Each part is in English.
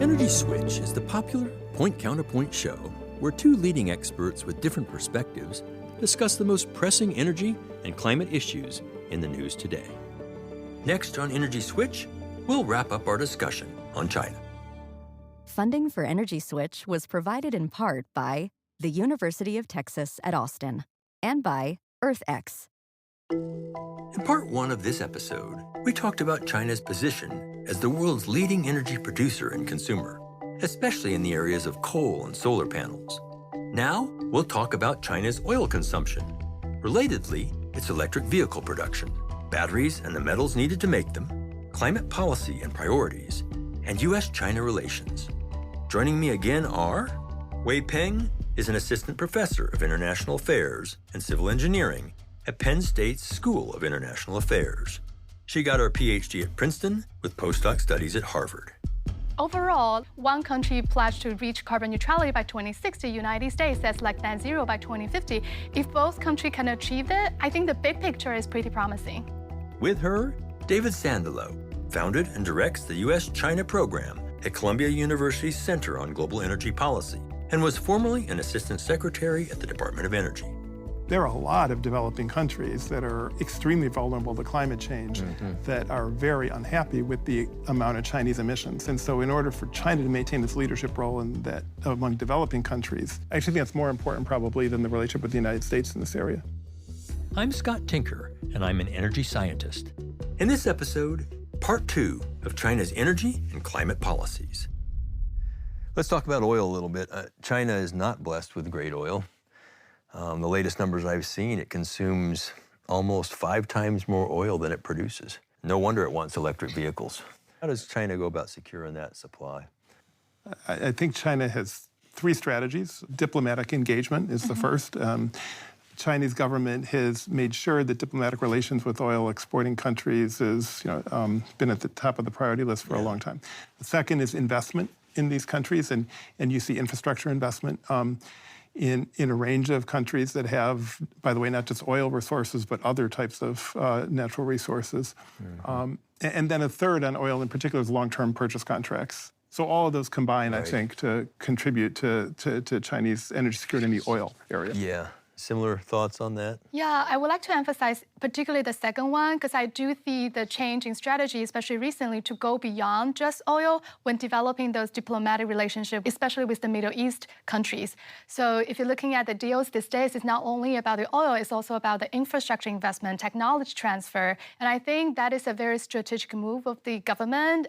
Energy Switch is the popular point-counterpoint show where two leading experts with different perspectives discuss the most pressing energy and climate issues in the news today. Next on Energy Switch, we'll wrap up our discussion on China. Funding for Energy Switch was provided in part by the University of Texas at Austin and by EarthX. In part one of this episode, we talked about China's position as the world's leading energy producer and consumer, especially in the areas of coal and solar panels. Now, we'll talk about China's oil consumption. Relatedly, its electric vehicle production, batteries and the metals needed to make them, climate policy and priorities, and U.S.-China relations. Joining me again are Wei Peng is an assistant professor of international affairs and civil engineering at Penn State's School of International Affairs. She got her PhD at Princeton with postdoc studies at Harvard. Overall, one country pledged to reach carbon neutrality by 2060. United States says like net zero by 2050. If both countries can achieve it, I think the big picture is pretty promising. With her, David Sandalow, founded and directs the U.S.-China program at Columbia University's Center on Global Energy Policy and was formerly an assistant secretary at the Department of Energy. There are a lot of developing countries that are extremely vulnerable to climate change that are very unhappy with the amount of Chinese emissions. And so in order for China to maintain its leadership role in that among developing countries, I actually think that's more important probably than the relationship with the United States in this area. I'm Scott Tinker, and I'm an energy scientist. In this episode, part two of China's energy and climate policies. Let's talk about oil a little bit. China is not blessed with great oil. The latest numbers I've seen, it consumes almost 5 times more oil than it produces. No wonder it wants electric vehicles. How does China go about securing that supply? I think China has 3 strategies. Diplomatic engagement is the first. Chinese government has made sure that diplomatic relations with oil exporting countries has been at the top of the priority list for a long time. The second is investment in these countries, and you see infrastructure investment. In a range of countries that have, by the way, not just oil resources, but other types of natural resources. And then a third on oil in particular is long-term purchase contracts. So all of those combine, I think, to contribute to Chinese energy security in the oil area. Yeah. Similar thoughts on that? Yeah, I would like to emphasize particularly the second one, because I do see the change in strategy, especially recently, to go beyond just oil when developing those diplomatic relationships, especially with the Middle East countries. So if you're looking at the deals these days, it's not only about the oil, it's also about the infrastructure investment, technology transfer. And I think that is a very strategic move of the government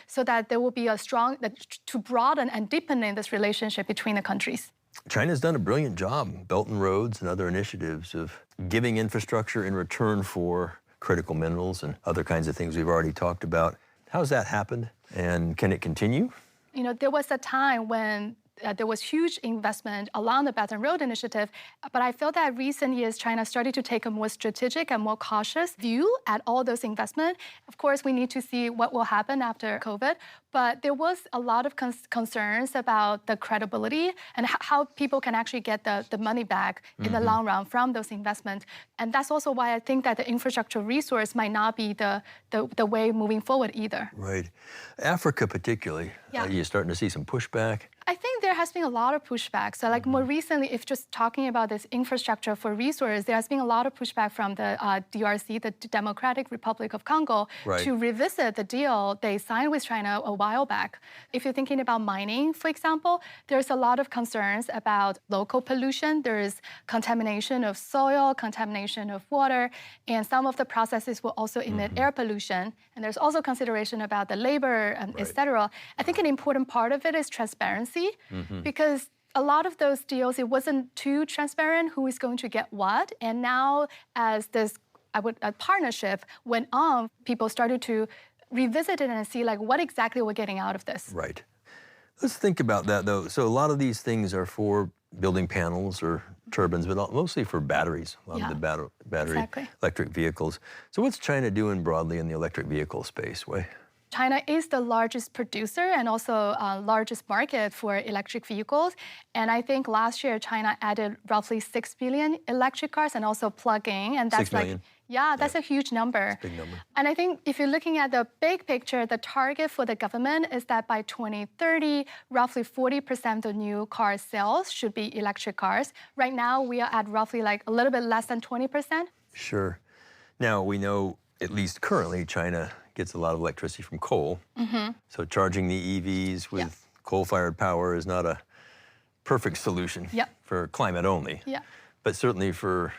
so that there will be a strong, to broaden and deepen this relationship between the countries. China's done a brilliant job, Belt and Roads and other initiatives of giving infrastructure in return for critical minerals and other kinds of things we've already talked about. How's that happened, and can it continue? You know, there was a time when there was huge investment along the Belt and Road Initiative, but I feel that recent years China started to take a more strategic and more cautious view at all those investments. Of course, we need to see what will happen after COVID, but there was a lot of concerns about the credibility and how people can actually get the money back in the long run from those investments. And that's also why I think that the infrastructure resource might not be the way moving forward either. Right. Africa particularly, you're starting to see some pushback. I think there has been a lot of pushback. So like more recently, if just talking about this infrastructure for resource, there has been a lot of pushback from the DRC, the Democratic Republic of Congo, to revisit the deal they signed with China a while back. If you're thinking about mining, for example, there's a lot of concerns about local pollution. There is contamination of soil, contamination of water, and some of the processes will also emit air pollution. And there's also consideration about the labor, et cetera. I think an important part of it is transparency. Because a lot of those deals, it wasn't too transparent who is going to get what. And now as this partnership went on, people started to revisit it and see like what exactly we're getting out of this. Right. Let's think about that though. So a lot of these things are for building panels or turbines, but mostly for batteries, a lot of the battery electric vehicles. So what's China doing broadly in the electric vehicle space, Wei? China is the largest producer and also largest market for electric vehicles. And I think last year, China added roughly 6 billion electric cars and also plug-in. And that's 6 million. Yeah, that's a huge number. That's a big number. And I think if you're looking at the big picture, the target for the government is that by 2030, roughly 40% of the new car sales should be electric cars. Right now, we are at roughly like a little bit less than 20%. Sure. Now, we know, at least currently, China gets a lot of electricity from coal. So charging the EVs with coal-fired power is not a perfect solution for climate only. But certainly for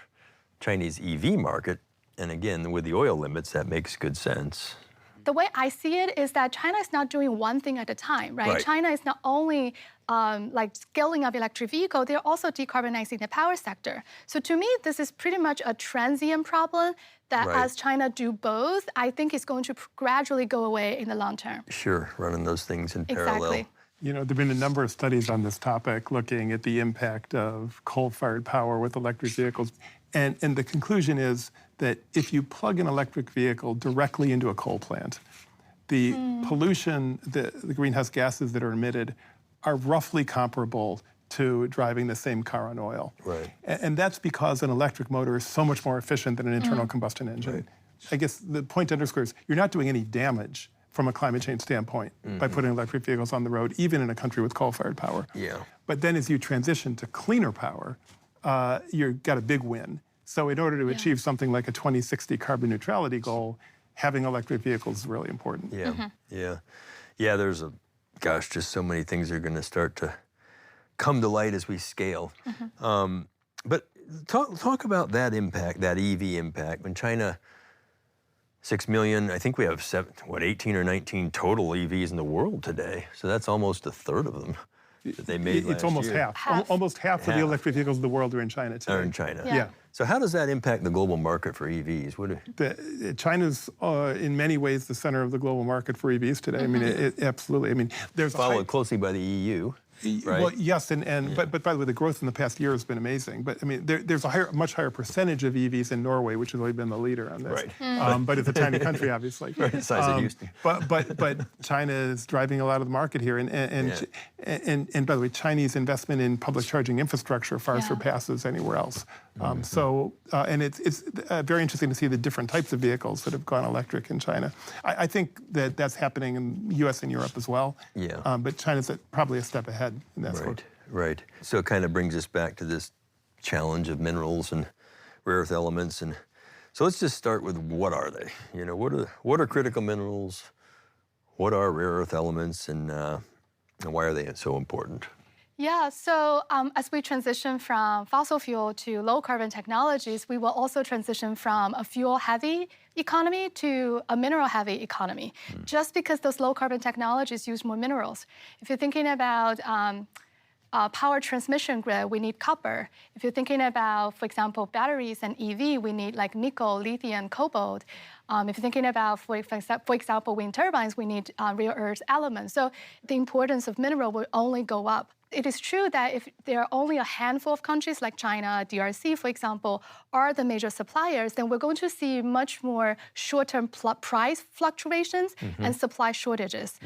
Chinese EV market, and again, with the oil limits, that makes good sense. The way I see it is that China is not doing one thing at a time, right? China is not only like scaling up electric vehicle, they're also decarbonizing the power sector. So to me, this is pretty much a transient problem that as China do both, I think it's going to gradually go away in the long term. Sure, running those things in parallel. Exactly. You know, there have been a number of studies on this topic looking at the impact of coal-fired power with electric vehicles. And the conclusion is that if you plug an electric vehicle directly into a coal plant, the pollution, the greenhouse gases that are emitted are roughly comparable to driving the same car on oil. And that's because an electric motor is so much more efficient than an internal combustion engine. I guess the point to underscore is you're not doing any damage from a climate change standpoint by putting electric vehicles on the road, even in a country with coal-fired power. But then as you transition to cleaner power, you've got a big win. So in order to achieve something like a 2060 carbon neutrality goal, having electric vehicles is really important. Yeah, there's just so many things are going to start to come to light as we scale. But talk about that impact, that EV impact. When China, 6 million, I think we have 18 or 19 total EVs in the world today. So that's almost a third of them that they made last It's almost year. half. Almost half of the electric vehicles in the world are in China today. Are in China. So how does that impact the global market for EVs? China's in many ways the center of the global market for EVs today. I mean, absolutely. I mean, there's followed closely by the EU. Right? Well, yes, but by the way, the growth in the past year has been amazing. But I mean, there's a much higher percentage of EVs in Norway, which has always been the leader on this. But it's a tiny country, obviously. The size of Houston. But China is driving a lot of the market here, and by the way, Chinese investment in public charging infrastructure far surpasses anywhere else. And it's very interesting to see the different types of vehicles that have gone electric in China. I think that's happening in the U.S. and Europe as well. But China's probably a step ahead. Right. So it kind of brings us back to this challenge of minerals and rare earth elements. And so let's just start with what are they? You know, what are critical minerals? What are rare earth elements, and why are they so important? Yeah, so as we transition from fossil fuel to low carbon technologies, we will also transition from a fuel-heavy economy to a mineral-heavy economy, just because those low carbon technologies use more minerals. If you're thinking about power transmission grid, we need copper. If you're thinking about, for example, batteries and EV, we need like nickel, lithium, cobalt. If you're thinking about, for example, wind turbines, we need rare earth elements. So the importance of mineral will only go up. It is true that if there are only a handful of countries like China, DRC, for example, are the major suppliers, then we're going to see much more short-term price fluctuations and supply shortages.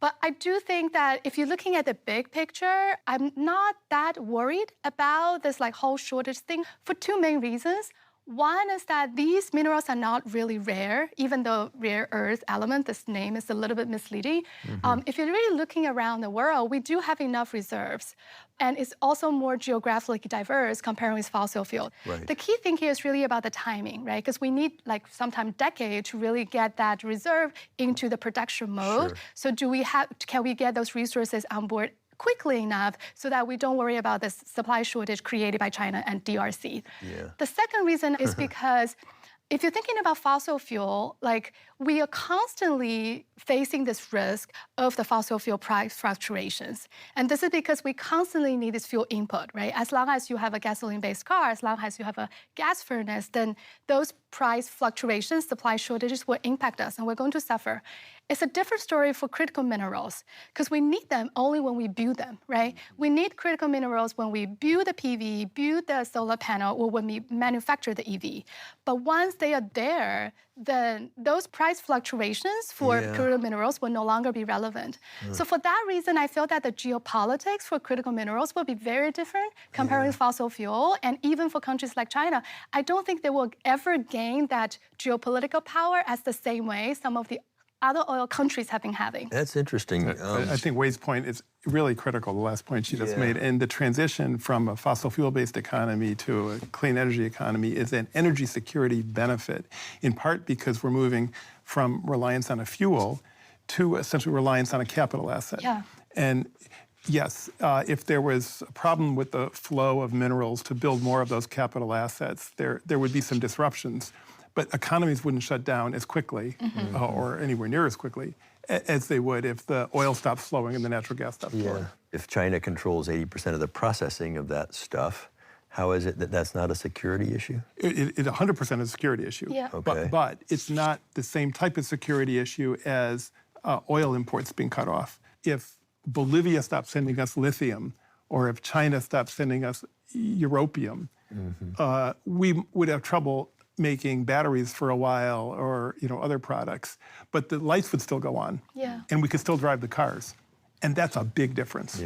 But I do think that if you're looking at the big picture, I'm not that worried about this like whole shortage thing for two main reasons. One is that these minerals are not really rare, even though rare earth element, this name is a little bit misleading. If you're really looking around the world, we do have enough reserves. And it's also more geographically diverse compared with fossil fuel. The key thing here is really about the timing, right? Because we need like sometimes decades to really get that reserve into the production mode. So can we get those resources on board quickly enough so that we don't worry about this supply shortage created by China and DRC. The second reason is because if you're thinking about fossil fuel, like we are constantly facing this risk of the fossil fuel price fluctuations. And this is because we constantly need this fuel input, right? As long as you have a gasoline-based car, as long as you have a gas furnace, then those price fluctuations, supply shortages will impact us and we're going to suffer. It's a different story for critical minerals because we need them only when we build them, right? We need critical minerals when we build the PV, build the solar panel, or when we manufacture the EV. But once they are there, then those price fluctuations for critical minerals will no longer be relevant. So for that reason, I feel that the geopolitics for critical minerals will be very different compared with fossil fuel. And even for countries like China, I don't think they will ever gain that geopolitical power as the same way some of the other oil countries have been having. That's interesting. I think Wei's point is really critical, the last point she just made. And the transition from a fossil fuel-based economy to a clean energy economy is an energy security benefit, in part because we're moving from reliance on a fuel to essentially reliance on a capital asset. Yeah. And yes, if there was a problem with the flow of minerals to build more of those capital assets, there would be some disruptions. But economies wouldn't shut down as quickly or anywhere near as quickly as they would if the oil stopped flowing and the natural gas stopped flowing. If China controls 80% of the processing of that stuff, how is it that that's not a security issue? It 100% is a security issue. Yeah. Okay. But it's not the same type of security issue as oil imports being cut off. If Bolivia stopped sending us lithium, or if China stopped sending us europium, we would have trouble making batteries for a while, or other products, but the lights would still go on, and we could still drive the cars, and that's a big difference.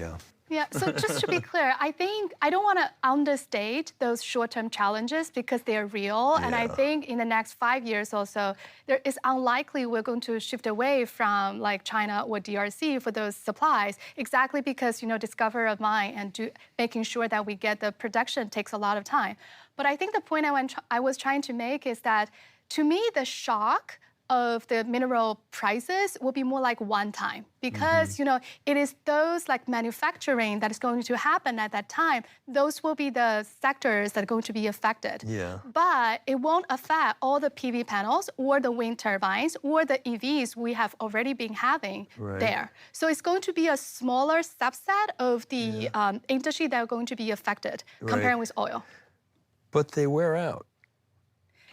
Yeah, so just to be clear, I think I don't want to understate those short-term challenges because they're real. And I think in the next 5 years or so, there is unlikely we're going to shift away from like China or DRC for those supplies, exactly because, discovery of mine and making sure that we get the production takes a lot of time. But I think the point I was trying to make is that, to me, the shock of the mineral prices will be more like one time because, it is those like manufacturing that is going to happen at that time. Those will be the sectors that are going to be affected. But it won't affect all the PV panels or the wind turbines or the EVs we have already been having there. So it's going to be a smaller subset of the industry that are going to be affected comparing with oil. But they wear out.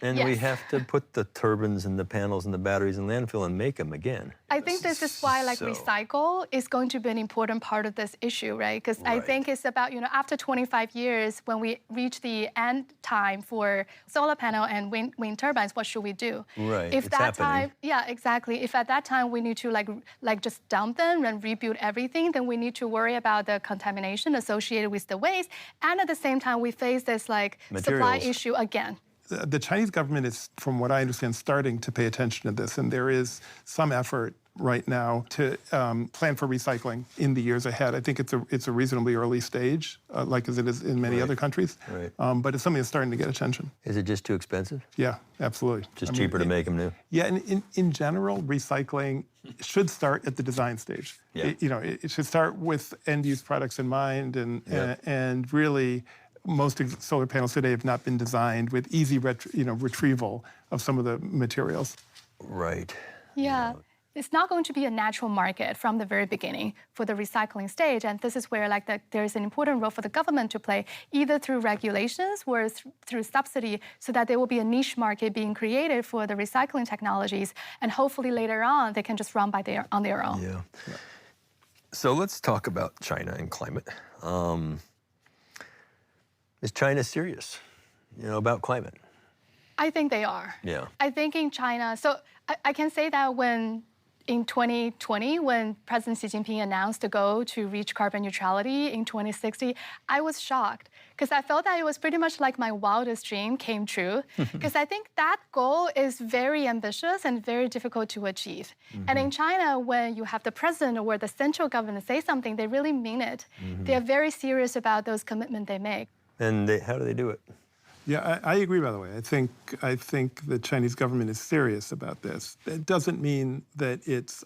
And we have to put the turbines and the panels and the batteries in landfill and make them again. I think this is why recycle is going to be an important part of this issue, right? Because I think it's about, after 25 years, when we reach the end time for solar panel and wind turbines, what should we do? If it's happening. Exactly. If at that time we need to like just dump them and rebuild everything, then we need to worry about the contamination associated with the waste. And at the same time, we face this supply issue again. The Chinese government is, from what I understand, starting to pay attention to this, and there is some effort right now to plan for recycling in the years ahead. I think it's a reasonably early stage, like as it is in many other countries, but it's something that's starting to get attention. Is it just too expensive? Yeah, absolutely. Just cheaper to make them new? Yeah, and in general, recycling should start at the design stage. It should start with end-use products in mind, and really, most solar panels today have not been designed with easy retrieval of some of the materials. Yeah. It's not going to be a natural market from the very beginning for the recycling stage. And this is where there is an important role for the government to play, either through regulations or through subsidy, so that there will be a niche market being created for the recycling technologies. And hopefully later on, they can just run on their own. So let's talk about China and climate. Is China serious, about climate? I think they are. I think in China, so I can say that in 2020, when President Xi Jinping announced the goal to reach carbon neutrality in 2060, I was shocked because I felt that it was pretty much like my wildest dream came true. Because I think that goal is very ambitious and very difficult to achieve. And in China, when you have the president or the central government say something, they really mean it. They're very serious about those commitments they make. And how do they do it? Yeah, I agree, by the way. I think the Chinese government is serious about this. It doesn't mean that it's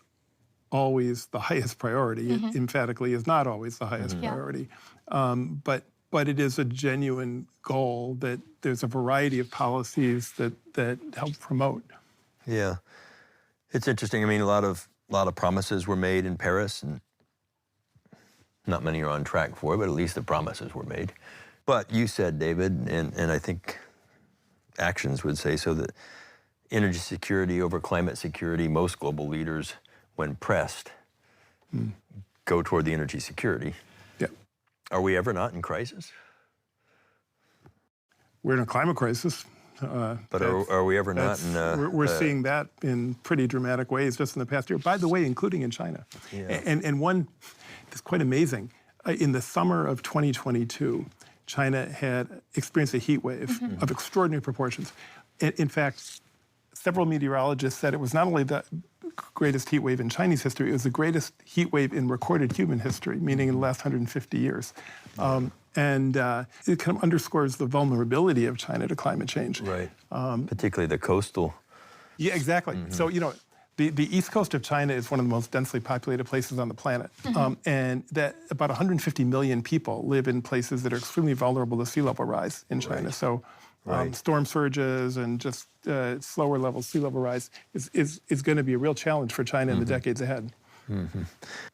always the highest priority. It emphatically is not always the highest priority. But it is a genuine goal that there's a variety of policies that help promote. Yeah. It's interesting. I mean, a lot of promises were made in Paris, and not many are on track for it, but at least the promises were made. But you said, David, and I think actions would say so, that energy security over climate security, most global leaders when pressed, go toward the energy security. Yeah. Are we ever not in crisis? We're in a climate crisis. But are we ever not in... we're seeing that in pretty dramatic ways just in the past year, by the way, including in China. Yeah. And one that's quite amazing, in the summer of 2022, China had experienced a heat wave of extraordinary proportions. In fact, several meteorologists said it was not only the greatest heat wave in Chinese history, it was the greatest heat wave in recorded human history, meaning in the last 150 years. And it kind of underscores the vulnerability of China to climate change. Right. Particularly the coastal. Yeah, exactly. So, you know, the east coast of China is one of the most densely populated places on the planet. And that about 150 million people live in places that are extremely vulnerable to sea level rise in China. Right. So storm surges and just slower level sea level rise is going to be a real challenge for China in the decades ahead.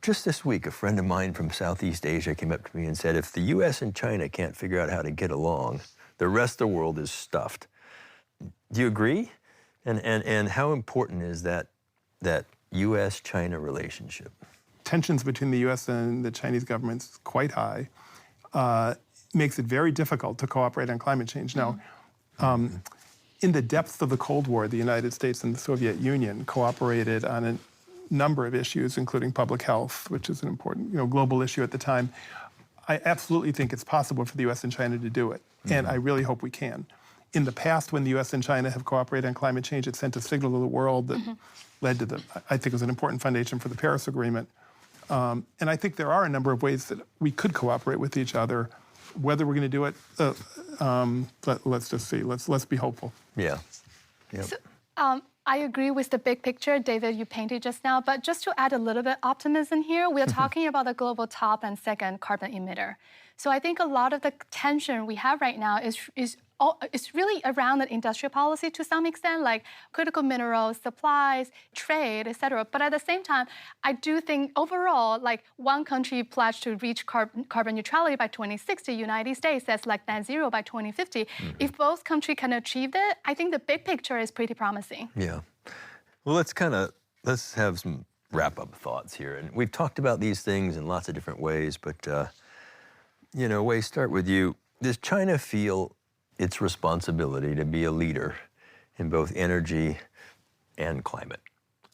Just this week, a friend of mine from Southeast Asia came up to me and said, if the U.S. and China can't figure out how to get along, the rest of the world is stuffed. Do you agree? And how important is that U.S.-China relationship? Tensions between the U.S. and the Chinese governments quite high. Makes it very difficult to cooperate on climate change. Now, in the depths of the Cold War, the United States and the Soviet Union cooperated on a number of issues, including public health, which is an important, global issue at the time. I absolutely think it's possible for the U.S. and China to do it, and I really hope we can. In the past, when the U.S. and China have cooperated on climate change, it sent a signal to the world that led to I think it was an important foundation for the Paris Agreement. And I think there are a number of ways that we could cooperate with each other. Whether we're going to do it, let's just see. Let's be hopeful. Yeah. Yep. So, I agree with the big picture, David, you painted just now. But just to add a little bit optimism here, we're talking about the global top and second carbon emitter. So I think a lot of the tension we have right now is really around the industrial policy to some extent, like critical minerals, supplies, trade, et cetera. But at the same time, I do think overall, like one country pledged to reach carbon neutrality by 2060, United States says like net zero by 2050. If both countries can achieve that, I think the big picture is pretty promising. Yeah. Well, let's have some wrap-up thoughts here. And we've talked about these things in lots of different ways, but, Wei, start with you. Does China feel its responsibility to be a leader in both energy and climate?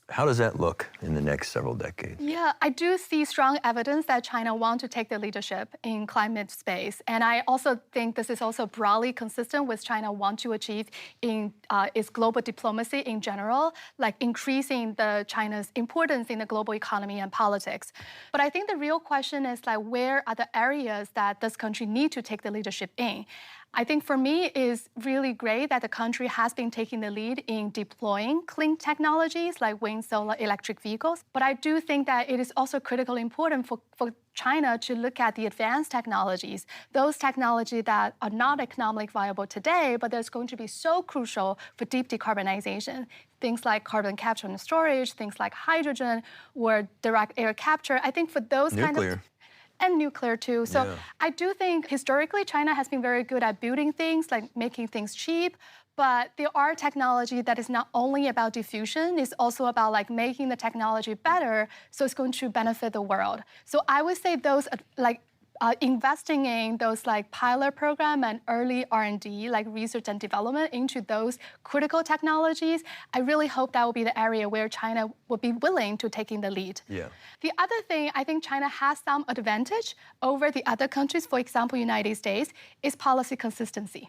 How does that look in the next several decades? Yeah, I do see strong evidence that China wants to take the leadership in climate space. And I also think this is also broadly consistent with China want to achieve in its global diplomacy in general, like increasing China's importance in the global economy and politics. But I think the real question is like, where are the areas that this country need to take the leadership in? I think for me is really great that the country has been taking the lead in deploying clean technologies like wind, solar, electric vehicles. But I do think that it is also critically important for China to look at the advanced technologies, those technologies that are not economically viable today, but that's going to be so crucial for deep decarbonization. Things like carbon capture and storage, things like hydrogen or direct air capture. I think for those kind of... And nuclear too. So I do think historically China has been very good at building things, like making things cheap, but there are technology that is not only about diffusion, it's also about like making the technology better, so it's going to benefit the world. So I would say those investing in those like pilot program and early R&D, like research and development into those critical technologies, I really hope that will be the area where China will be willing to take in the lead. Yeah. The other thing, I think China has some advantage over the other countries, for example, United States, is policy consistency.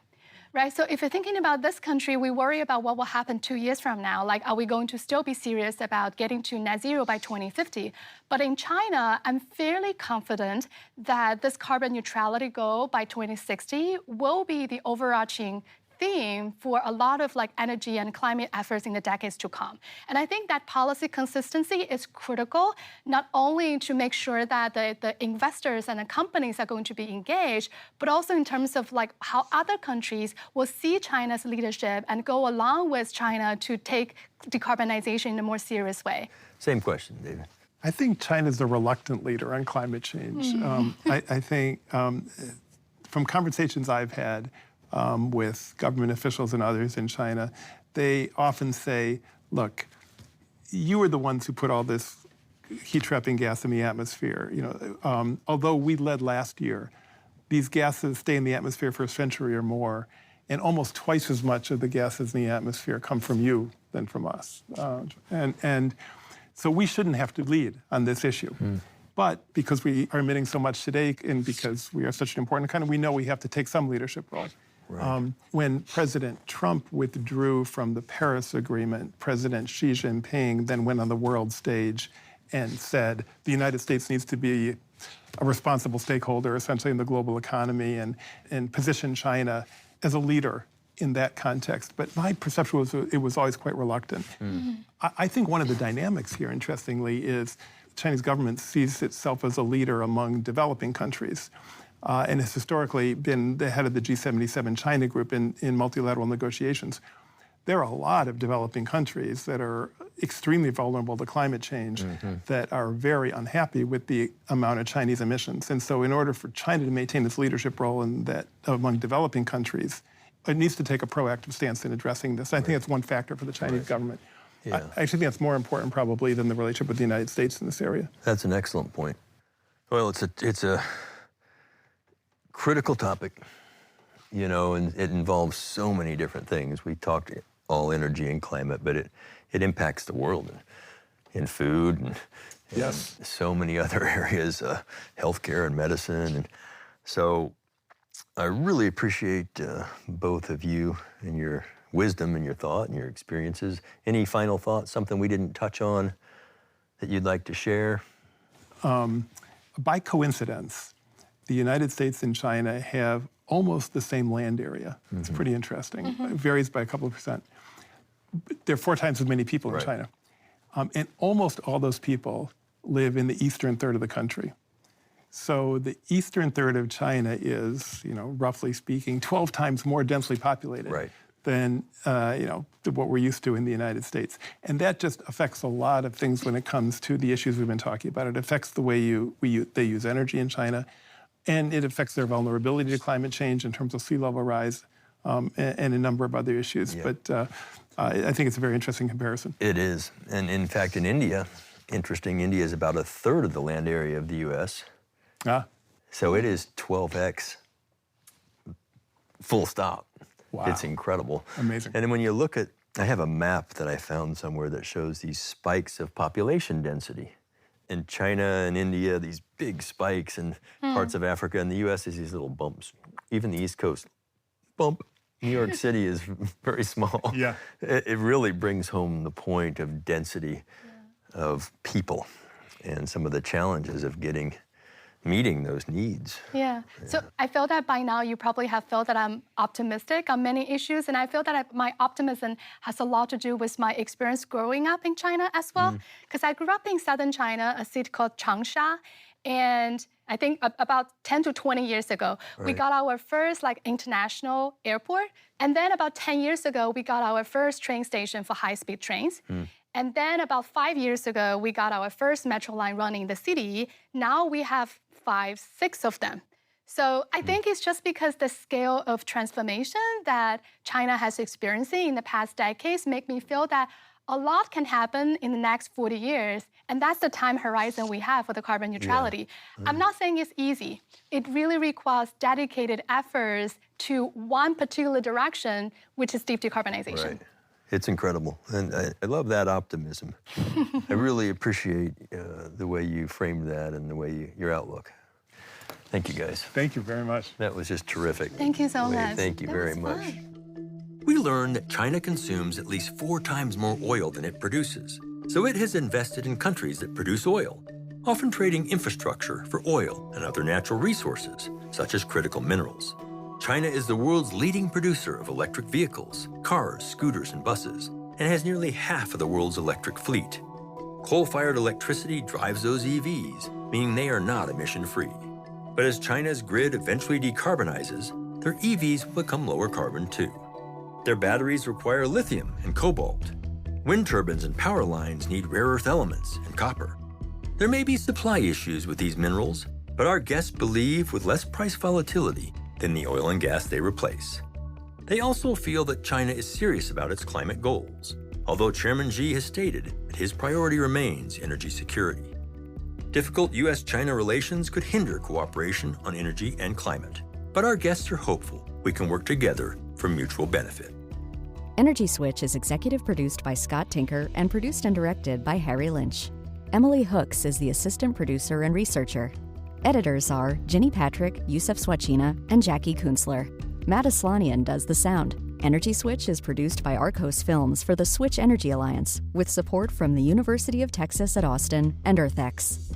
Right, so if you're thinking about this country, we worry about what will happen 2 years from now. Like, are we going to still be serious about getting to net zero by 2050? But in China, I'm fairly confident that this carbon neutrality goal by 2060 will be the overarching theme for a lot of like energy and climate efforts in the decades to come. And I think that policy consistency is critical, not only to make sure that the investors and the companies are going to be engaged, but also in terms of like how other countries will see China's leadership and go along with China to take decarbonization in a more serious way. Same question, David. I think China's a reluctant leader on climate change. I think from conversations I've had, with government officials and others in China, they often say, look, you are the ones who put all this heat-trapping gas in the atmosphere. Although we led last year, these gases stay in the atmosphere for a century or more, and almost twice as much of the gases in the atmosphere come from you than from us. And so we shouldn't have to lead on this issue. But because we are emitting so much today and because we are such an important country, we know we have to take some leadership role. Right. When President Trump withdrew from the Paris Agreement, President Xi Jinping then went on the world stage and said the United States needs to be a responsible stakeholder, essentially, in the global economy and position China as a leader in that context. But my perception was it was always quite reluctant. I think one of the dynamics here, interestingly, is the Chinese government sees itself as a leader among developing countries and has historically been the head of the G77 China group in multilateral negotiations. There are a lot of developing countries that are extremely vulnerable to climate change that are very unhappy with the amount of Chinese emissions. And so in order for China to maintain its leadership role in that among developing countries, it needs to take a proactive stance in addressing this. I think that's one factor for the Chinese government. I actually think that's more important probably than the relationship with the United States in this area. That's an excellent point. Well, it's a critical topic, and it involves so many different things. We talked all energy and climate, but it impacts the world in food and so many other areas, healthcare and medicine. And so I really appreciate both of you and your wisdom and your thought and your experiences. Any final thoughts, something we didn't touch on that you'd like to share? By coincidence, the United States and China have almost the same land area. It's pretty interesting. It varies by a couple of percent. There are 4 times as many people in China. And almost all those people live in the eastern third of the country. So the eastern third of China is, roughly speaking, 12 times more densely populated than, what we're used to in the United States. And that just affects a lot of things when it comes to the issues we've been talking about. It affects the way they use energy in China, and it affects their vulnerability to climate change in terms of sea level rise and a number of other issues. But I think it's a very interesting comparison. It is. And in fact, in India, India is about 1/3 of the land area of the U.S. So it is 12x full stop. Wow. It's incredible. Amazing. And when you look at, I have a map that I found somewhere that shows these spikes of population density. In China and India, these big spikes, and parts of Africa, and the U.S. is these little bumps. Even the East Coast, bump. New York City is very small. Yeah. It really brings home the point of density of people and some of the challenges of meeting those needs. Yeah. So I feel that by now you probably have felt that I'm optimistic on many issues, and I feel that my optimism has a lot to do with my experience growing up in China as well. Because I grew up in southern China, a city called Changsha, and I think about 10 to 20 years ago, we got our first international airport, and then about 10 years ago, we got our first train station for high-speed trains. And then about 5 years ago, we got our first metro line running in the city. Now we have 5, 6 of them. So I think it's just because the scale of transformation that China has experiencing in the past decades make me feel that a lot can happen in the next 40 years, and that's the time horizon we have for the carbon neutrality. I'm not saying it's easy. It really requires dedicated efforts to one particular direction, which is deep decarbonization. Right. It's incredible, and I love that optimism. I really appreciate the way you framed that and the way your outlook. Thank you, guys. Thank you very much. That was just terrific. Thank you so much. Thank you very much. We learned that China consumes at least 4 times more oil than it produces. So it has invested in countries that produce oil, often trading infrastructure for oil and other natural resources, such as critical minerals. China is the world's leading producer of electric vehicles, cars, scooters, and buses, and has nearly half of the world's electric fleet. Coal-fired electricity drives those EVs, meaning they are not emission-free. But as China's grid eventually decarbonizes, their EVs will become lower carbon too. Their batteries require lithium and cobalt. Wind turbines and power lines need rare earth elements and copper. There may be supply issues with these minerals, but our guests believe with less price volatility than the oil and gas they replace. They also feel that China is serious about its climate goals, although Chairman Xi has stated that his priority remains energy security. Difficult U.S.-China relations could hinder cooperation on energy and climate. But our guests are hopeful we can work together for mutual benefit. Energy Switch is executive produced by Scott Tinker and produced and directed by Harry Lynch. Emily Hooks is the assistant producer and researcher. Editors are Ginny Patrick, Yusef Swachina, and Jackie Kunzler. Matt Aslanian does the sound. Energy Switch is produced by Arcos Films for the Switch Energy Alliance, with support from the University of Texas at Austin and EarthX.